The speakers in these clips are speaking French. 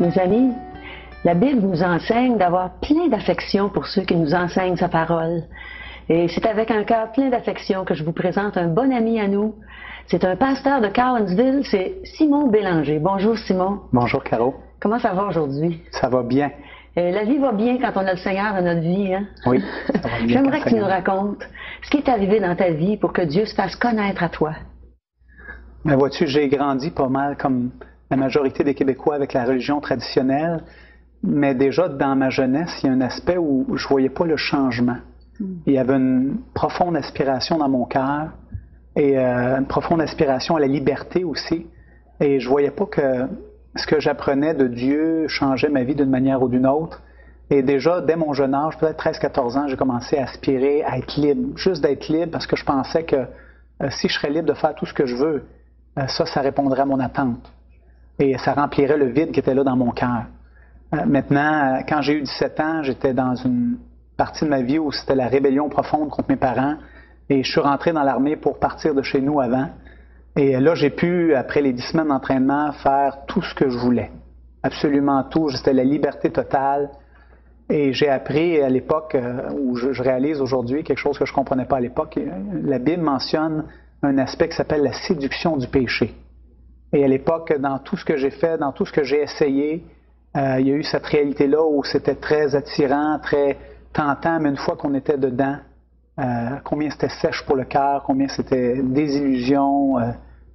Mes amis, la Bible nous enseigne d'avoir plein d'affection pour ceux qui nous enseignent sa parole. Et c'est avec un cœur plein d'affection que je vous présente un bon ami à nous. C'est un pasteur de Carlinsville, c'est Simon Bélanger. Bonjour Simon. Bonjour Caro. Comment ça va aujourd'hui? Ça va bien. La vie va bien quand on a le Seigneur dans notre vie, hein? Oui, ça va bien. J'aimerais que tu nous racontes ce qui est arrivé dans ta vie pour que Dieu se fasse connaître à toi. Mais vois-tu, j'ai grandi pas mal comme la majorité des Québécois avec la religion traditionnelle, mais déjà dans ma jeunesse, il y a un aspect où je voyais pas le changement. Il y avait une profonde aspiration dans mon cœur et une profonde aspiration à la liberté aussi. Et je voyais pas que ce que j'apprenais de Dieu changeait ma vie d'une manière ou d'une autre. Et déjà, dès mon jeune âge, peut-être 13-14 ans, j'ai commencé à aspirer à être libre, juste d'être libre, parce que je pensais que si je serais libre de faire tout ce que je veux, ça répondrait à mon attente. Et ça remplirait le vide qui était là dans mon cœur. Maintenant, quand j'ai eu 17 ans, j'étais dans une partie de ma vie où c'était la rébellion profonde contre mes parents. Et je suis rentré dans l'armée pour partir de chez nous avant. Et là, j'ai pu, après les 10 semaines d'entraînement, faire tout ce que je voulais. Absolument tout. C'était la liberté totale. Et j'ai appris à l'époque, où je réalise aujourd'hui quelque chose que je ne comprenais pas à l'époque. La Bible mentionne un aspect qui s'appelle la séduction du péché. Et à l'époque, dans tout ce que j'ai fait, dans tout ce que j'ai essayé, il y a eu cette réalité-là où c'était très attirant, très tentant, mais une fois qu'on était dedans, combien c'était sèche pour le cœur, combien c'était désillusion,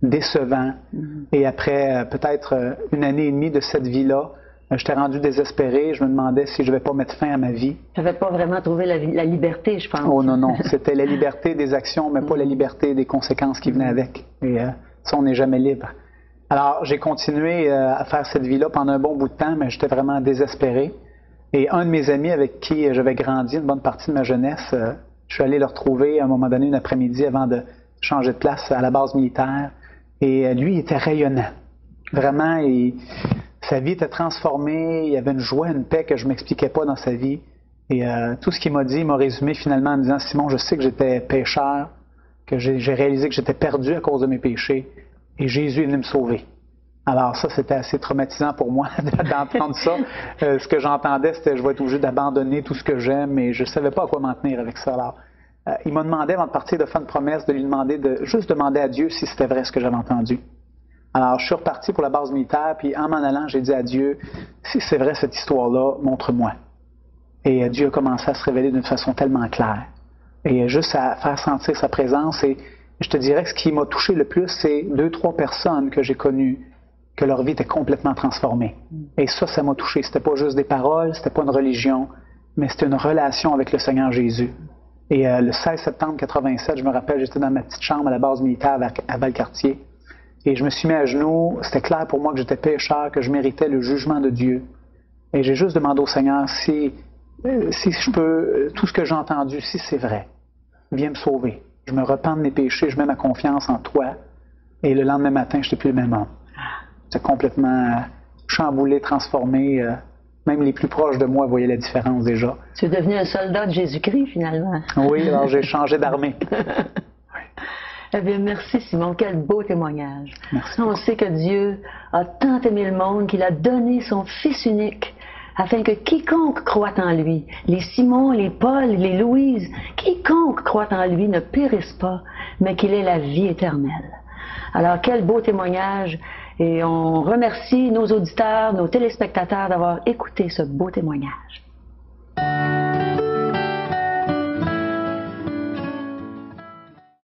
décevant. Et après peut-être une année et demie de cette vie-là, j'étais rendu désespéré, je me demandais si je ne vais pas mettre fin à ma vie. Tu n'avais pas vraiment trouvé la liberté, je pense. Oh non, non, c'était la liberté des actions, mais pas la liberté des conséquences qui venaient avec. Et ça, on n'est jamais libre. Alors, j'ai continué à faire cette vie-là pendant un bon bout de temps, mais j'étais vraiment désespéré. Et un de mes amis avec qui j'avais grandi une bonne partie de ma jeunesse, je suis allé le retrouver à un moment donné, une après-midi, avant de changer de place à la base militaire. Et lui, il était rayonnant. Vraiment, sa vie était transformée. Il y avait une joie, une paix que je ne m'expliquais pas dans sa vie. Et tout ce qu'il m'a dit, il m'a résumé finalement en me disant, Simon, je sais que j'étais pécheur, que j'ai réalisé que j'étais perdu à cause de mes péchés. Et Jésus est venu me sauver. Alors ça, c'était assez traumatisant pour moi d'entendre ça. Ce que j'entendais, c'était je vais être obligé d'abandonner tout ce que j'aime et je ne savais pas à quoi m'en tenir avec ça. Alors, il m'a demandé avant de partir de faire une promesse, de lui demander juste demander à Dieu si c'était vrai ce que j'avais entendu. Alors, je suis reparti pour la base militaire, puis en m'en allant, j'ai dit à Dieu, si c'est vrai cette histoire-là, montre-moi. Et Dieu a commencé à se révéler d'une façon tellement claire. Et juste à faire sentir sa présence. Et je te dirais que ce qui m'a touché le plus, c'est 2-3 personnes que j'ai connues, que leur vie était complètement transformée. Et ça m'a touché. C'était pas juste des paroles, c'était pas une religion, mais c'était une relation avec le Seigneur Jésus. Et le 16 septembre 87, je me rappelle, j'étais dans ma petite chambre à la base militaire à Valcartier. Et je me suis mis à genoux. C'était clair pour moi que j'étais pécheur, que je méritais le jugement de Dieu. Et j'ai juste demandé au Seigneur si je peux, tout ce que j'ai entendu, si c'est vrai, viens me sauver. Je me repens de mes péchés, je mets ma confiance en toi. Et le lendemain matin, je n'étais plus le même homme. J'étais complètement chamboulé, transformé. Même les plus proches de moi voyaient la différence déjà. Tu es devenu un soldat de Jésus-Christ, finalement. Oui, alors j'ai changé d'armée. Eh bien, merci Simon, quel beau témoignage. Merci. On sait que Dieu a tant aimé le monde qu'il a donné son Fils unique afin que quiconque croit en lui, les Simon, les Paul, les Louise, quiconque croit en lui ne périsse pas, mais qu'il ait la vie éternelle. Alors, quel beau témoignage, et on remercie nos auditeurs, nos téléspectateurs d'avoir écouté ce beau témoignage.